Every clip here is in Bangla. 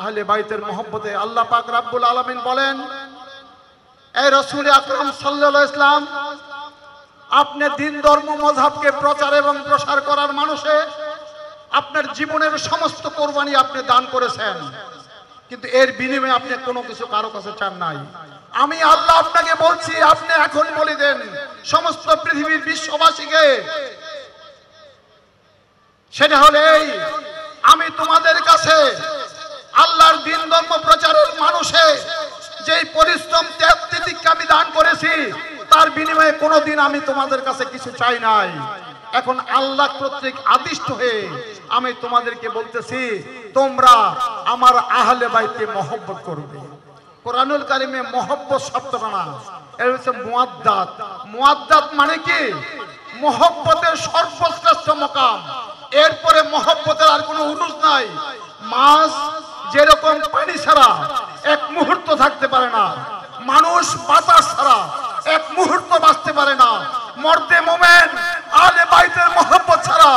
আহলে বাইতের মহব্বতে আল্লাহ পাক রব্বুল আলামিন বলেন, এই রাসূল আকরাম সাল্লাল্লাহু আলাইহি ওয়াসাল্লাম, আপনি দিন ধর্ম মযহাবকে প্রচার এবং প্রসার করার মানুষে আপনার জীবনের সমস্ত কোরবানি আপনি দান করেছেন, কিন্তু এর বিনিময়ে আপনি কোনো কিছু কারো কাছে চান নাই। আমি আল্লাহ আপনাকে বলছি, আপনি এখন বলে দেন সমস্ত পৃথিবীর বিশ্ববাসীকে, সেটা হলে এই, আমি তোমাদের কাছে আল্লাহর দিন ধর্ম প্রচারের মানুষে যেই পরিশ্রম ত্যাগ তিতিক্ষা আমি দান করেছি, তার বিনিময়ে কোনোদিন আমি তোমাদের কাছে কিছু চাই নাই। এখন আল্লাহ কর্তৃক আদিষ্ট হয়ে আমি তোমাদেরকে বলতেছি, তোমরা আমার আহলে বাইতকে মহব্বত করবে। কোরআনুল কারিমে মহব্বত শব্দটা না, এর হচ্ছে মুআদ্দাত। মুআদ্দাত মানে কি? মহব্বতের সর্বশ্রেষ্ঠ মকাম। এরপরে মহব্বতের আর কোনো উরুজ নাই। মাছ যেরকম পানি ছাড়া এক মুহূর্ত থাকতে পারে না, মানুষ বাতাস ছাড়া এক মুহূর্ত বাঁচতে পারে না, মর্দে মোমেন আহলে বাইতের মহব্বত ছাড়া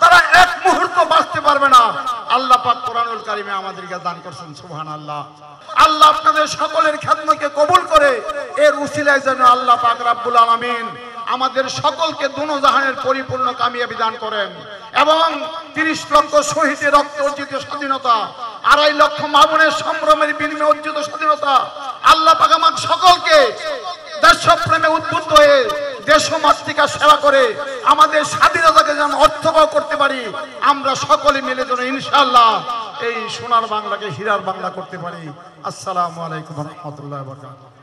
তারা এক মুহূর্ত বাঁচতে পারবে না। আল্লাহ পাক কোরআনুল কারিমে আমাদেরকে দান করছেন, সুবহানাল্লাহ। আল্লাহ আপনাদের সকলের খেদমতকে কবুল করে এর উসিলায় যেন আল্লাহ পাক রব্বুল আলামিন আমাদের সকলকে দুনো জাহানের পরিপূর্ণ কামিয়াবি দান করেন এবং 30 লক্ষ শহীদের রক্তে অর্জিত স্বাধীনতা, 2.5 লক্ষ মামুনের সম্ভ্রমের বিনিময়ে অর্জিত স্বাধীনতা, আল্লাহ পাক আমাদের সকলকে দেশপ্রেমে উদ্বুদ্ধ হয়ে দেশমাতৃকার সেবা করে আমাদের স্বাধীনতাকে যেন অর্থবহ করতে পারি। আমরা সকলে মিলে যেন ইনশাআল্লাহ এই সোনার বাংলাকে হীরার বাংলা করতে পারি। আসসালামু আলাইকুম ওয়া রাহমাতুল্লাহি ওয়া বারাকাতুহু।